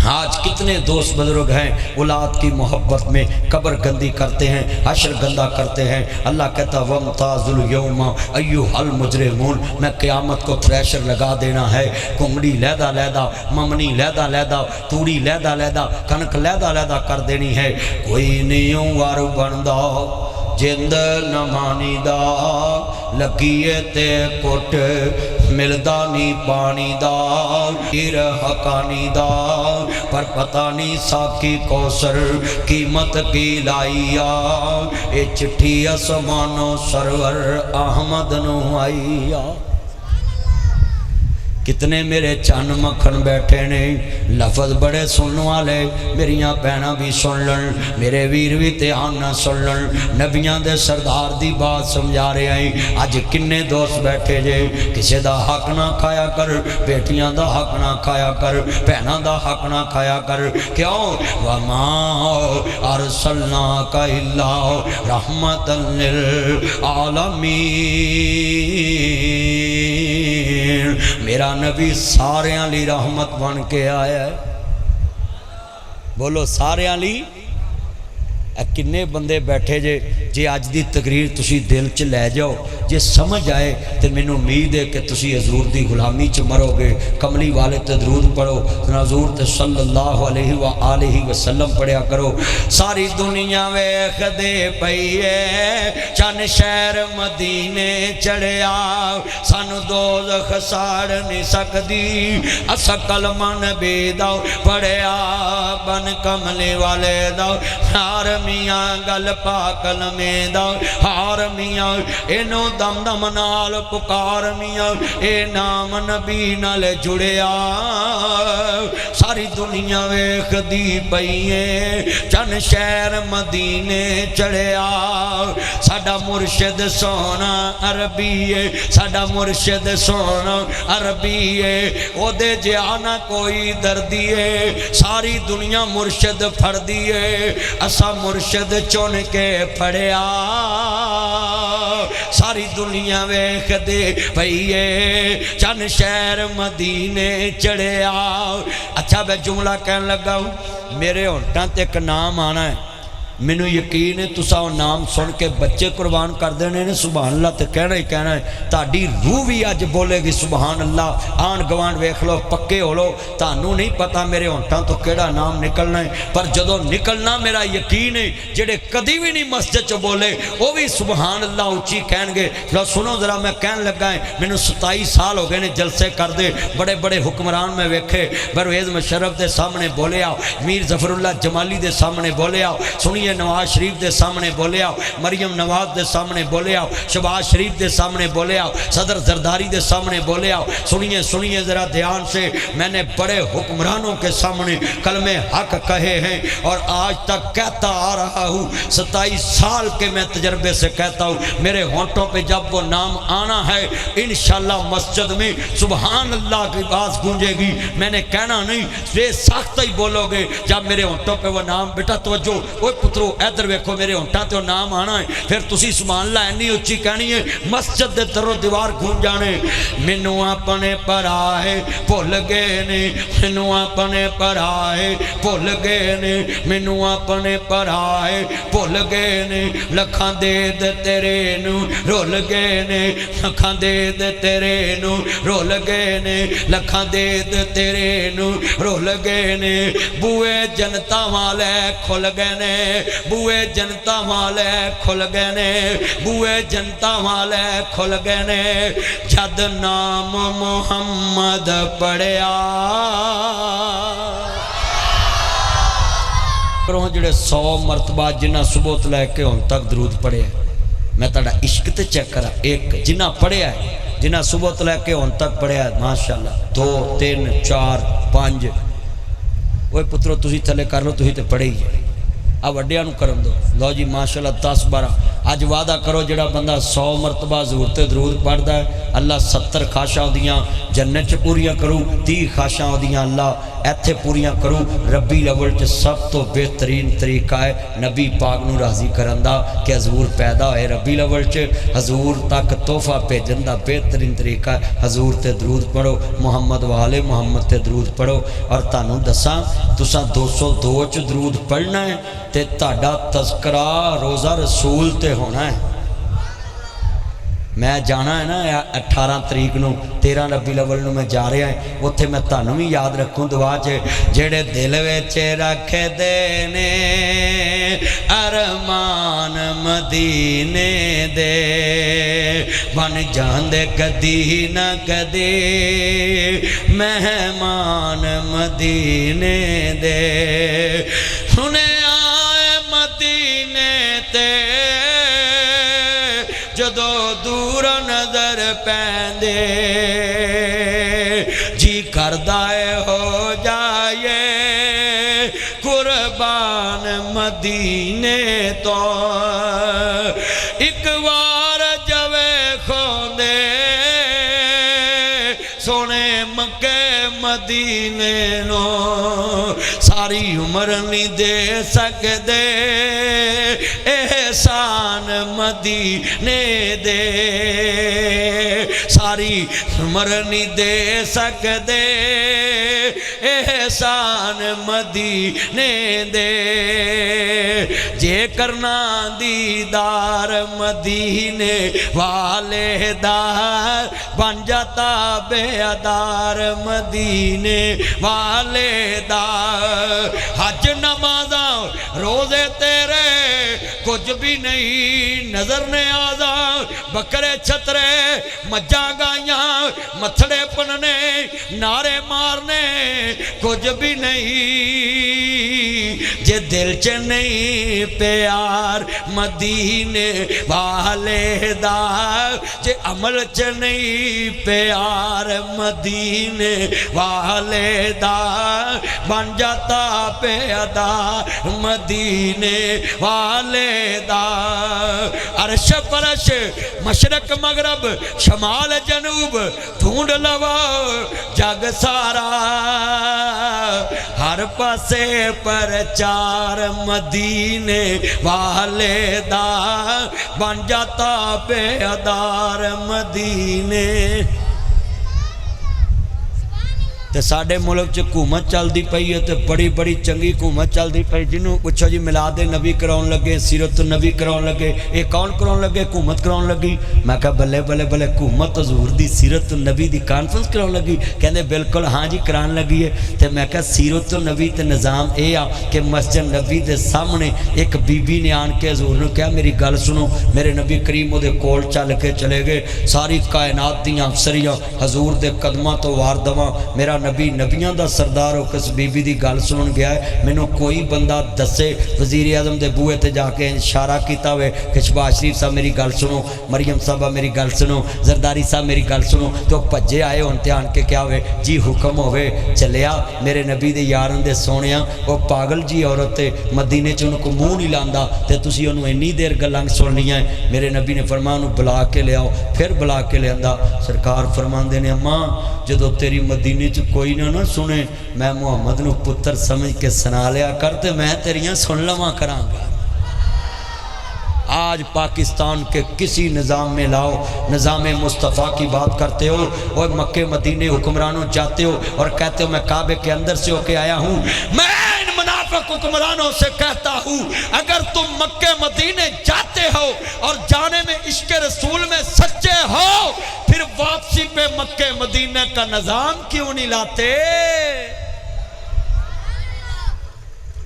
آج کتنے دوست بزرگ ہیں اولاد کی محبت میں قبر گندی کرتے ہیں، حشر گندہ کرتے ہیں۔ اللہ کہتا وَامْتَازُوا الْيَوْمَ أَيُّهَا الْمُجْرِمُونَ، میں قیامت کو تھریشر لگا دینا ہے، کنگڑی لیدہ لیدہ، ممنی لیدہ لیدہ، توڑی لیدہ لیدہ، کنک لیدہ لیدہ کر دینی ہے۔ کوئی نیوں وارو بندہ جند نمانی دا، لگیے تے کٹ ملدا نی پانی دا، گیر حقانی دا، پر پتہ نہیں ساکی کوثر قیمت کی لائیا، اے چٹھی اسمانو سرور احمد نو آئیا۔ کتنے میرے چن مکھن بیٹھے نے، لفظ بڑے سننے والے، میریاں بہناں بھی سن لن، میرے ویر بھی دھیان نہ سن لن، نبیاں دے سردار دی بات سمجھا رہے ہیں۔ اج کنے دوست بیٹھے جے، کسے دا حق نہ کھایا کر، بیٹیاں دا حق نہ کھایا کر، بہناں دا حق نہ کھایا کر، کیوں؟ وَمَا أَرْسَلْنَاكَ إِلَّا رَحْمَةً لِّلْعَالَمِينَ، میرا نبی سارے لی رحمت بن کے آیا ہے۔ بولو سارے لی۔ کنے بندے بیٹھے جے، جے آج دی تقریر تسی دل چ لے جاؤ، جے سمجھ آئے تو مینوں امید ہے کہ تسی حضور دی غلامی چ مرو گے۔ کملی والے تے درود پڑھو، حضور تے صلی اللہ علیہ وآلہ وسلم پڑھیا کرو۔ ساری دنیا ویکھ دے پئی ہے، چن شہر مدینے چڑھیا، سانو دوزخ ساڑ نہیں سکدی، اسا کلمہ نبی دا پڑھیا، بن کملی والے دا ہار میاں گل پاکل میں دا ہار میاں، اینو دم دم نال پکار میاں، اے نام نبی نال جڑیا۔ ساری دنیا ویکھ دی پئی ہے، چن شہر مدینے چڑھیا، ساڈا مرشد سونا عربی ہے، ساڈا مرشد سونا عربی ہے، او دے جانا کوئی دردی ہے، ساری دنیا مرشد پھڑ دیئے، اسا مرشد چن کے پھڑیا۔ ساری دنیا ویکھ دے پئیے، چن شہر مدینے چڑھیا۔ اچھا میں جملہ کہنے لگا ہوں، میرے ہونٹاں تے ایک نام آنا ہے، مینوں یقین ہے تسا وہ نام سن کے بچے قربان کر دینے نے، سبحان اللہ تے کہنا ہی کہنا ہے، تاڑی روح بھی آج بولے گی سبحان اللہ۔ آن گوان ویکھ لو، پکے ہو لو، تانوں نہیں پتا میرے ہونٹاں تو کیڑا نام نکلنا ہے، پر جدو نکلنا میرا یقین ہے، جڑے کدی بھی نہیں مسجد چ بولے وہ بھی سبحان اللہ اونچی کہن گے۔ لو سنو ذرا، میں کہن لگا ہے، مینوں 27 سال ہو گئے نے جلسے کر دے، بڑے بڑے حکمران میں ویکھے، پرویز مشرف دے سامنے بولے آؤ، میر ظفر اللہ جمالی دے سامنے بولے آؤ، سنیے نواز شریف دے سامنے بولے آؤ، مریم نواز دے سامنے بولے آؤ، شہباز شریف دے سامنے بولے آؤ، صدر زرداری دے سامنے بولے آؤ۔ سنیے سنیے ذرا دھیان سے، میں نے بڑے حکمرانوں کے سامنے کلمہ حق کہے ہیں اور آج تک کہتا آ رہا ہوں، 27 سال کے میں تجربے سے کہتا ہوں، میرے ہونٹوں پہ جب وہ نام آنا ہے انشاءاللہ مسجد میں سبحان اللہ کی باز گونجے گی۔ میں نے کہنا نہیں، یہ سخت ہی بولو گے جب میرے ہونٹوں پہ وہ نام، بیٹا توجہ، اوہ پترو ادھر ویکھو، میرے ہونٹاں تے نام آنا ہے، پھر تسی سبحان اللہ اینی اچھی کہنی ہے، مسجد دے در و دیوار گونج جانے۔ مینوں اپنے پرائے بھول گئے نے، مینوں اپنے پرائے بھول گئے نے، مینوں اپنے پرائے بھول گئے نے، لکھاں دے دے تیرے نو رول گئے نے، لکھاں دے دے تیرے نو رول گئے نے، لکھاں دے دے تیرے نو رول گئے نے، بوئے جنتا والے کھل گئے نے، بوئے جنتا والے کھل گئے نے، بوئے جنتا والے کھل گئے نے، جد نام محمد پڑھیا۔ کروں جڑے 100 مرتبہ جنہ صبح تو لے کے ہن تک درود پڑھے ہیں، میں تاڑا عشق تے چیک کرا، ایک جنہ پڑھے ہے، جنہ صبح تو لے کے ہن تک پڑھے ہے، ماشاءاللہ 2 3 4 5، وہ پترو تسی تھلے کر لو، تسی تے پڑھے ہی ہے، اب وڈیاں نو کرن دو، لو جی ماشاءاللہ 10 12، اج وعدہ کرو جڑا بندہ 100 مرتبہ حضور تے درود پڑھدا ہے اللہ 70 خواہشاں اودیاں جنت چ پوریاں کروں، 30 خواہشاں اودیاں اللہ ایتھے پوریاں کروں۔ ربی الاول چ سب تو بہترین طریقہ ہے نبی پاک نو راضی کرن دا کہ حضور پیدا ہوئے ربی الاول چ، حضور تک تحفہ بھیجن دا بہترین طریقہ ہے حضور تے درود پڑھو، محمد والے محمد تے درود پڑھو۔ اور تانوں دساں تساں 202 چ درود پڑھنا ہے تے تہاڈا تذکرہ روزہ رسول تے ہونا ہے۔ میں جانا ہے نا 18 تاریخ نو 13 ربی الاول نو میں جا رہا ہے، اوتھے میں تانوں بھی یاد رکھوں دعا چ جڑے دل وچ رکھ دے نے ارمان مدینے دے بن جاندے کدی نہ کدی مہمان مدینے دے، سنے آئے مدینے تے جدو دور نظر پیندے جی کردائے ہو جائے قربان مدینے تو، ایک وار جوے کھوندے سونے مکے مدینے نو ساری عمر نہیں دے سکدے احسان مدینے دے، ساری عمر نہیں دے سکدے احسان مدینے دے، جے کرنا دیدار مدینے والے دار بن جاتا بے ادار مدینے والے دار، حج نمازاں روزے تیرے کچھ بھی نہیں نظر نے آزا، بکرے چھترے مجھا گائیاں متھڑے پننے نعرے مارنے کچھ بھی نہیں، جے دل چ نہیں پیار مدینے والے دا، جے عمل چ نہیں پیار مدینے والے دا بن جاتا پہ ادا مدینے والے دا، عرش فرش مشرق مغرب شمال جنوب ڈھونڈ لوا جگ سارا، ہر پاسے پرچار مدینے والے دا بن جاتا بے ادار مدینے۔ تے ساڑھے ملک چ حکومت چل دی پئی ہے تے بڑی بڑی چنگی حکومت چل دی پئی، جنہوں پوچھو جی میلاد نبی کراؤن لگے سیرت النبی کراؤن لگے، یہ کون کراؤن لگے؟ حکومت کراؤن لگی۔ میں کہا بلے بلے بلے حکومت حضور دی سیرت النبی دی کانفرنس کراؤن لگی؟ کہنے بالکل ہاں جی کران لگی ہے۔ تے میں کہا سیرت النبی تے نظام اے آ کہ مسجد نبی دے سامنے ایک بی بی نے آن کے حضور نے کہا میری گل سنو، میرے نبی کریم وہ دے کول چل کے چلے گئے، ساری کائنات دیاں افسریاں حضور دے قدماں تو وار دواں، میرا نبی نبیاں دا سردار ہو کس بی بی دی گل سنن گیا ہے، میں نو کوئی بندہ دسے وزیر اعظم دے بوئے تے جا کے اشارہ کیتا ہوئے کہ شہباز شریف صاحب میری گل سنو، مریم صاحبہ میری گل سنو، زرداری صاحب میری گل سنو، تو پجے آئے ہونتے آن کے کیا ہوئے جی حکم ہوئے چلیا میرے نبی دے یارن دے سونیاں، وہ پاگل جی عورت مدینے چ ان کو منہ نہیں لاندا تے تسی انہوں انی دیر گلانگ سن لیاں ہیں۔ میرے نبی نے فرمایا انہوں بلا کے لے آؤ، پھر بلا کے لے آندا، سرکار فرماندے نے اماں جدو تیری مدینے چ کوئی نہ سنے میں محمد نو پتر سمجھ کے سنا لیا کرتے میں تیریاں سن لواں کراں گا۔ آج پاکستان کے کسی نظام میں لاؤ، نظام مصطفیٰ کی بات کرتے ہو اور مکہ مدینے حکمرانوں جاتے ہو اور کہتے ہو میں کعبے کے اندر سے ہو کے آیا ہوں، میں ان منافق حکمرانوں سے کہتا ہوں اگر تم مکہ مدینے جاتے ہو اور جانے میں عشق رسول میں سچے ہو پھر واپسی پہ مکہ مدینے کا نظام کیوں نہیں لاتے؟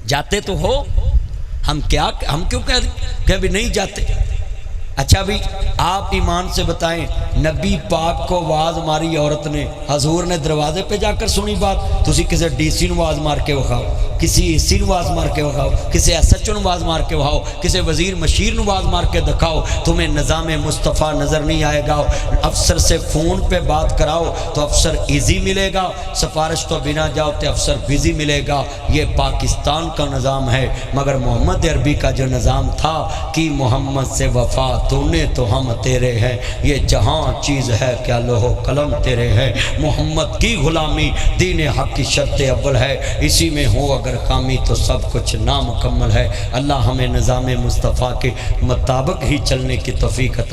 جاتے تو ہو، ہم کیوں کہ بھی نہیں جاتے؟ اچھا بھی آپ ایمان سے بتائیں، نبی پاک کو آواز ماری عورت نے، حضور نے دروازے پہ جا کر سنی بات؟ تسی کسی ڈی سی نو آواز مار کے وکھاؤ، کسی اے سی نو آواز مار کے وکھاؤ، کسی ایس ایچ او نو آواز مار کے وکھاؤ، کسی وزیر مشیر نو آواز مار کے دکھاؤ، تمہیں نظام مصطفیٰ نظر نہیں آئے گا۔ افسر سے فون پہ بات کراؤ تو افسر ایزی ملے گا، سفارش تو بنا جاؤ تو افسر بیزی ملے گا۔ یہ پاکستان کا نظام ہے، مگر محمد عربی کا جو نظام تھا کہ محمد سے وفا تو نے تو ہم تیرے ہیں، یہ جہاں چیز ہے کیا لوح و قلم تیرے ہے۔ محمد کی غلامی دین حق کی شرط اول ہے، اسی میں ہو اگر کامی تو سب کچھ نامکمل ہے۔ اللہ ہمیں نظام مصطفیٰ کے مطابق ہی چلنے کی توفیق عطا